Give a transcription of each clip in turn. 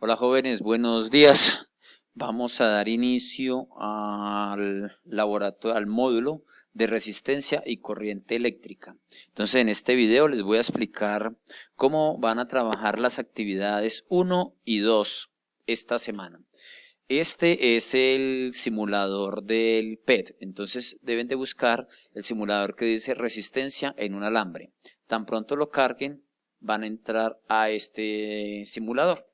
Hola jóvenes, buenos días. Vamos a dar inicio al laboratorio, al módulo de resistencia y corriente eléctrica. Entonces en este video les voy a explicar cómo van a trabajar las actividades 1 y 2 esta semana. Este es el simulador del PET, entonces deben de buscar el simulador que dice resistencia en un alambre. Tan pronto lo carguen, van a entrar a este simulador.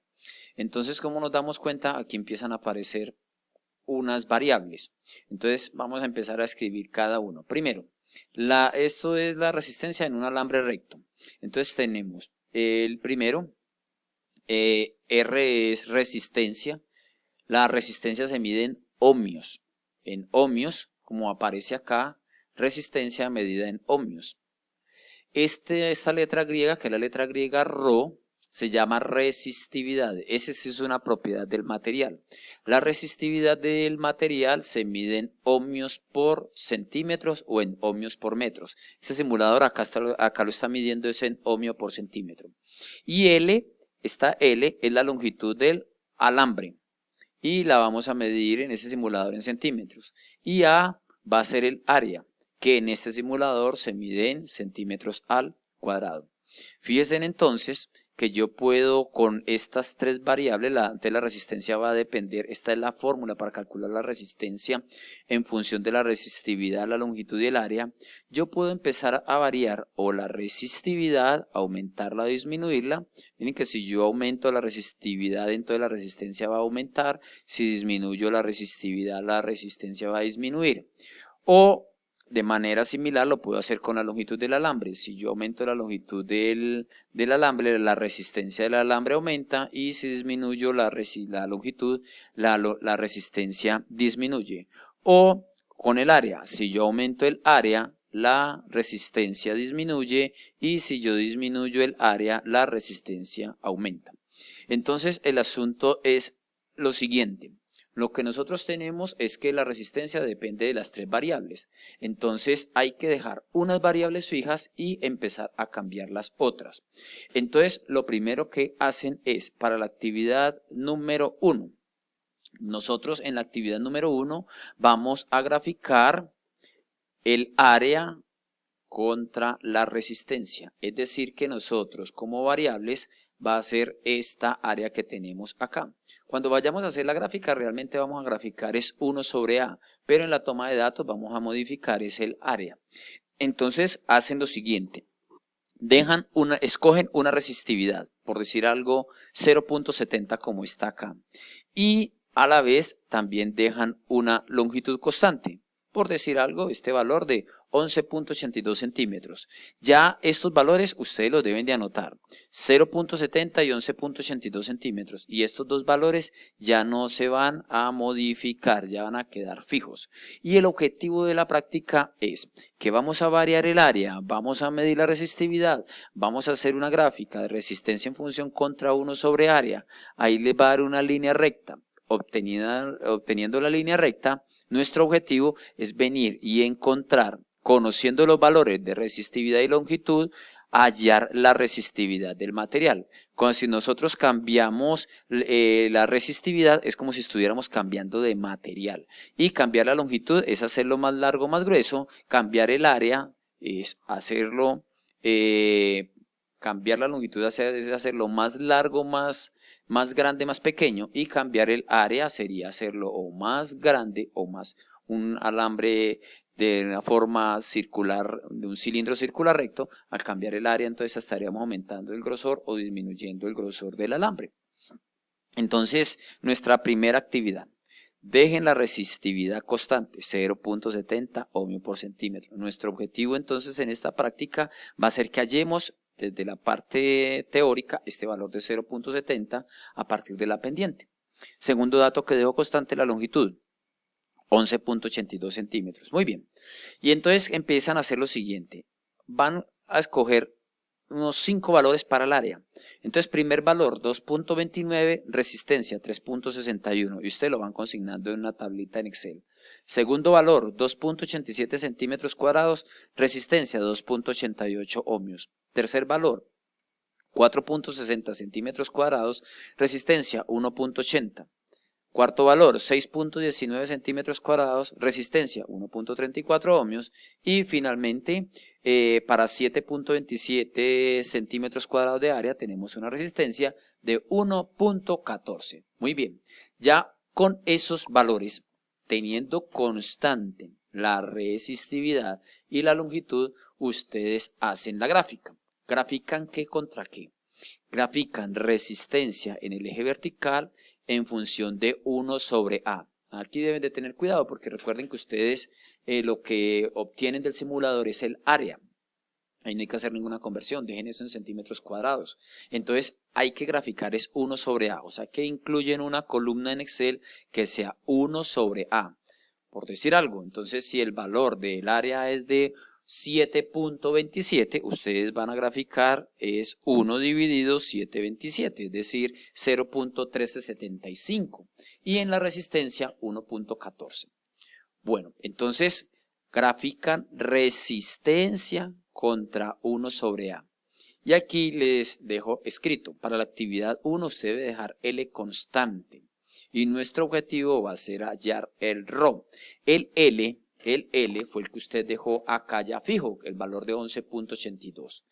Entonces, como nos damos cuenta, aquí empiezan a aparecer unas variables. Entonces, vamos a empezar a escribir cada uno. Primero, esto es la resistencia en un alambre recto. Entonces, tenemos el primero, R es resistencia. La resistencia se mide en ohmios. En ohmios, como aparece acá, resistencia medida en ohmios. Esta letra griega, que es la letra griega Rho, se llama resistividad. Esa sí es una propiedad del material. La resistividad del material se mide en ohmios por centímetros o en ohmios por metros. Este simulador acá lo está midiendo es en ohmio por centímetro. Y esta L es la longitud del alambre. Y la vamos a medir en ese simulador en centímetros. Y A va a ser el área, que en este simulador se mide en centímetros al cuadrado. Fíjense entonces que yo puedo con estas tres variables, entonces la resistencia va a depender, esta es la fórmula para calcular la resistencia en función de la resistividad, la longitud y el área. Yo puedo empezar a variar o la resistividad, aumentarla o disminuirla. Miren que si yo aumento la resistividad, entonces la resistencia va a aumentar. Si disminuyo la resistividad, la resistencia va a disminuir. O de manera similar lo puedo hacer con la longitud del alambre. Si yo aumento la longitud del alambre, la resistencia del alambre aumenta, y si disminuyo la longitud, la resistencia disminuye. O con el área, si yo aumento el área, la resistencia disminuye, y si yo disminuyo el área, la resistencia aumenta. Entonces el asunto es lo siguiente. Lo que nosotros tenemos es que la resistencia depende de las tres variables. Entonces hay que dejar unas variables fijas y empezar a cambiar las otras. Entonces lo primero que hacen es, para la actividad número 1, nosotros en la actividad número 1 vamos a graficar el área contra la resistencia. Es decir que nosotros como variables va a ser esta área que tenemos acá. Cuando vayamos a hacer la gráfica, realmente vamos a graficar es 1 sobre A, pero en la toma de datos vamos a modificar es el área. Entonces hacen lo siguiente, escogen una resistividad, por decir algo 0.70 como está acá, y a la vez también dejan una longitud constante, por decir algo, este valor de 11.82 centímetros. Ya estos valores ustedes los deben de anotar, 0.70 y 11.82 centímetros, y estos dos valores ya no se van a modificar, ya van a quedar fijos. Y el objetivo de la práctica es que vamos a variar el área, vamos a medir la resistividad, vamos a hacer una gráfica de resistencia en función contra 1 sobre área, ahí les va a dar una línea recta. Obteniendo la línea recta, nuestro objetivo es venir y encontrar, conociendo los valores de resistividad y longitud, hallar la resistividad del material. Cuando si nosotros cambiamos la resistividad, es como si estuviéramos cambiando de material. Y cambiar la longitud es hacerlo más largo, más grueso. Cambiar el área es hacerlo, cambiar la longitud es hacerlo más largo, más grande, más pequeño, y cambiar el área sería hacerlo o más grande o más un alambre de una forma circular, de un cilindro circular recto. Al cambiar el área, entonces estaríamos aumentando el grosor o disminuyendo el grosor del alambre. Entonces, nuestra primera actividad, dejen la resistividad constante, 0.70 ohmio por centímetro. Nuestro objetivo entonces en esta práctica va a ser que hallemos desde la parte teórica este valor de 0.70 a partir de la pendiente. Segundo dato que dejo constante, la longitud, 11.82 centímetros. Muy bien. Y entonces empiezan a hacer lo siguiente. Van a escoger unos 5 valores para el área. Entonces, primer valor, 2.29, resistencia, 3.61. Y ustedes lo van consignando en una tablita en Excel. Segundo valor, 2.87 centímetros cuadrados, resistencia, 2.88 ohmios. Tercer valor, 4.60 centímetros cuadrados, resistencia 1.80. Cuarto valor, 6.19 centímetros cuadrados, resistencia 1.34 ohmios. Y finalmente, para 7.27 centímetros cuadrados de área tenemos una resistencia de 1.14. Muy bien, ya con esos valores, teniendo constante la resistividad y la longitud, ustedes hacen la gráfica. ¿Grafican qué contra qué? Grafican resistencia en el eje vertical en función de 1 sobre A. Aquí deben de tener cuidado porque recuerden que ustedes lo que obtienen del simulador es el área. Ahí no hay que hacer ninguna conversión, dejen eso en centímetros cuadrados. Entonces hay que graficar es 1 sobre A, o sea que incluyen una columna en Excel que sea 1 sobre A. Por decir algo, entonces si el valor del área es de 7.27, ustedes van a graficar es 1 dividido 7.27, es decir, 0.1375. Y en la resistencia 1.14. Bueno, entonces grafican resistencia contra 1 sobre A. Y aquí les dejo escrito, para la actividad 1 usted debe dejar L constante. Y nuestro objetivo va a ser hallar el ρ. El L fue el que usted dejó acá ya fijo, el valor de 11.82.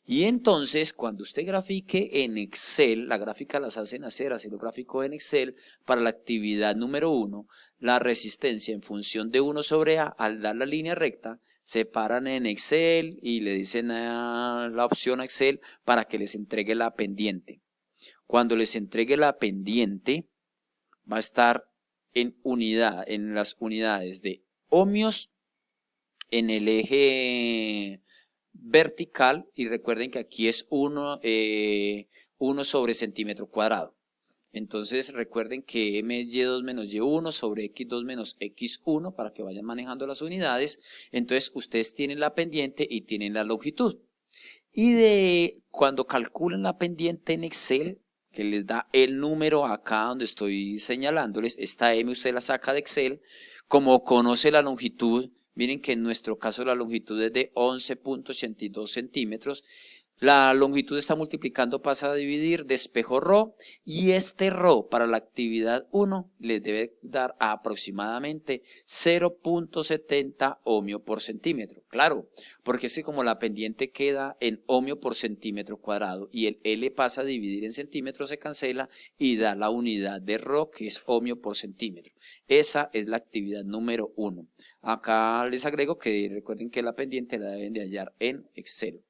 Y entonces, cuando usted grafique en Excel, la gráfica las hacen hacer, así lo gráfico en Excel, para la actividad número 1, la resistencia en función de 1 sobre A, al dar la línea recta, se paran en Excel y le dicen a la opción a Excel para que les entregue la pendiente. Cuando les entregue la pendiente, va a estar en las unidades de ohmios en el eje vertical, y recuerden que aquí es 1 sobre centímetro cuadrado. Entonces recuerden que M es Y2 menos Y1 sobre X2 menos X1 para que vayan manejando las unidades. Entonces ustedes tienen la pendiente y tienen la longitud. Y cuando calculan la pendiente en Excel, que les da el número acá donde estoy señalándoles, esta M usted la saca de Excel, como conoce la longitud, miren que en nuestro caso la longitud es de 11.82 centímetros, la longitud está multiplicando, pasa a dividir, despejo ρ, y este ρ para la actividad 1 les debe dar aproximadamente 0.70 ohmio por centímetro. Claro, porque es que como la pendiente queda en ohmio por centímetro cuadrado y el L pasa a dividir en centímetros, se cancela y da la unidad de ρ, que es ohmio por centímetro. Esa es la actividad número 1. Acá les agrego que recuerden que la pendiente la deben de hallar en Excel.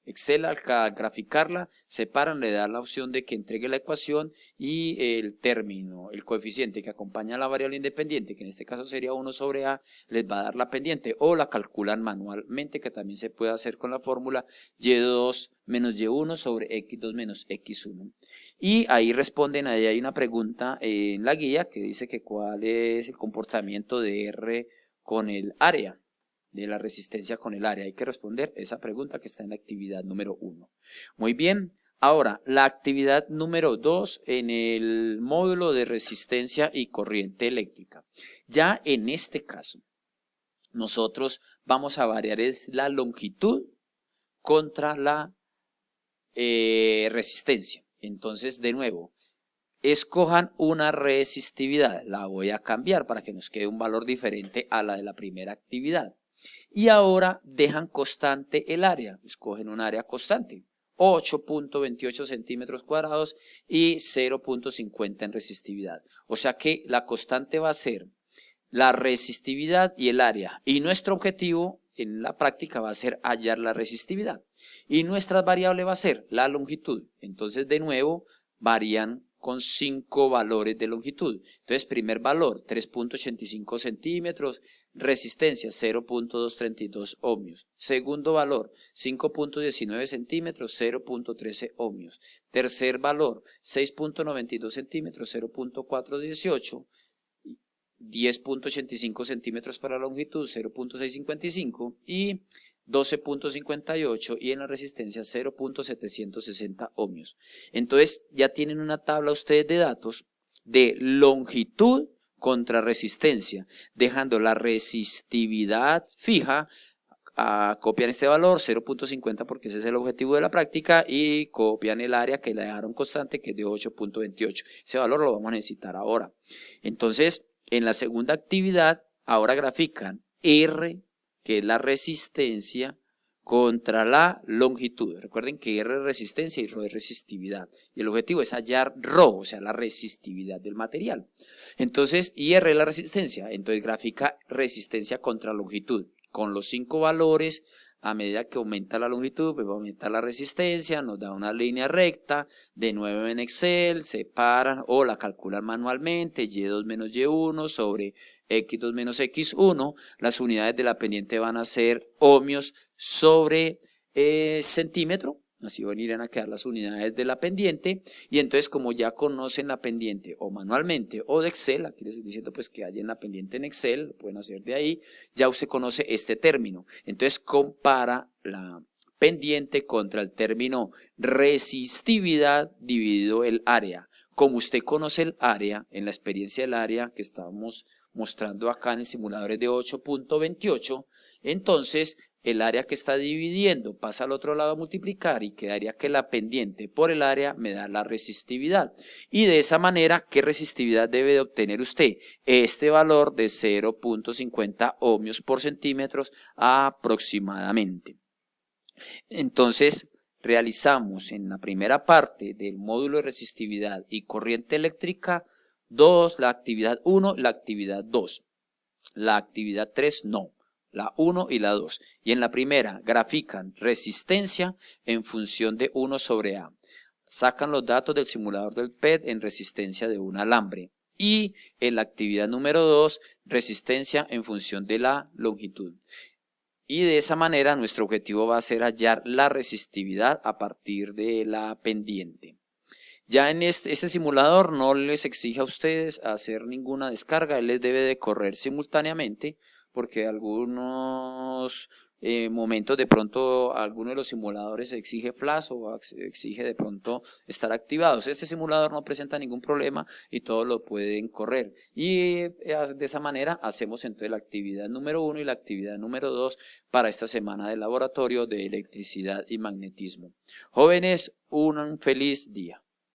Excel al graficarla, separan, le da la opción de que entregue la ecuación y el término, el coeficiente que acompaña a la variable independiente, que en este caso sería 1 sobre A, les va a dar la pendiente, o la calculan manualmente, que también se puede hacer con la fórmula Y2 menos Y1 sobre X2 menos X1. Y ahí responden, ahí hay una pregunta en la guía que dice que cuál es el comportamiento de R con el área, de la resistencia con el área. Hay que responder esa pregunta que está en la actividad número 1. Muy bien, ahora la actividad número 2 en el módulo de resistencia y corriente eléctrica. Ya en este caso, nosotros vamos a variar la longitud contra la resistencia. Entonces, de nuevo, escojan una resistividad. La voy a cambiar para que nos quede un valor diferente a la de la primera actividad. Y ahora dejan constante el área, escogen un área constante, 8.28 centímetros cuadrados y 0.50 en resistividad. O sea que la constante va a ser la resistividad y el área. Y nuestro objetivo en la práctica va a ser hallar la resistividad. Y nuestra variable va a ser la longitud. Entonces de nuevo varían con 5 valores de longitud. Entonces primer valor 3.85 centímetros, resistencia 0.232 ohmios. Segundo valor 5.19 centímetros, 0.13 ohmios. Tercer valor 6.92 centímetros, 0.418. 10.85 centímetros para la longitud, 0.655 y 12.58 y en la resistencia 0.760 ohmios. Entonces ya tienen una tabla ustedes de datos de longitud contra resistencia, dejando la resistividad fija copian este valor, 0.50 porque ese es el objetivo de la práctica, y copian el área que la dejaron constante, que es de 8.28. Ese valor lo vamos a necesitar ahora. Entonces, en la segunda actividad, ahora grafican R, que es la resistencia, contra la longitud. Recuerden que R es resistencia y ρ es resistividad. Y el objetivo es hallar ρ, o sea, la resistividad del material. Entonces, y R es la resistencia. Entonces, grafica resistencia contra longitud. Con los 5 valores, a medida que aumenta la longitud, pues va a aumentar la resistencia, nos da una línea recta, de nuevo en Excel, separan o la calculan manualmente, Y2 menos Y1 sobre X2 menos X1, las unidades de la pendiente van a ser ohmios sobre centímetro, así van a quedar las unidades de la pendiente, y entonces como ya conocen la pendiente o manualmente o de Excel, aquí les estoy diciendo pues que hay en la pendiente en Excel, lo pueden hacer de ahí, ya usted conoce este término, entonces compara la pendiente contra el término resistividad dividido el área. Como usted conoce el área, en la experiencia del área que estábamos mostrando acá en el simulador es de 8.28, entonces el área que está dividiendo pasa al otro lado a multiplicar y quedaría que la pendiente por el área me da la resistividad. Y de esa manera, ¿qué resistividad debe de obtener usted? Este valor de 0.50 ohmios por centímetros aproximadamente. Entonces, realizamos en la primera parte del módulo de resistividad y corriente eléctrica 2, la actividad 1 y la actividad 2. La actividad 3 no, la 1 y la 2. Y en la primera grafican resistencia en función de 1 sobre A. Sacan los datos del simulador del PET en resistencia de un alambre. Y en la actividad número 2, resistencia en función de la longitud. Y de esa manera nuestro objetivo va a ser hallar la resistividad a partir de la pendiente. Ya en este simulador no les exige a ustedes hacer ninguna descarga, él les debe de correr simultáneamente, porque algunos momentos de pronto alguno de los simuladores exige flash o exige de pronto estar activados. Este simulador no presenta ningún problema y todos lo pueden correr. Y de esa manera hacemos entonces la actividad número 1 y la actividad número 2 para esta semana de laboratorio de electricidad y magnetismo. Jóvenes, un feliz día.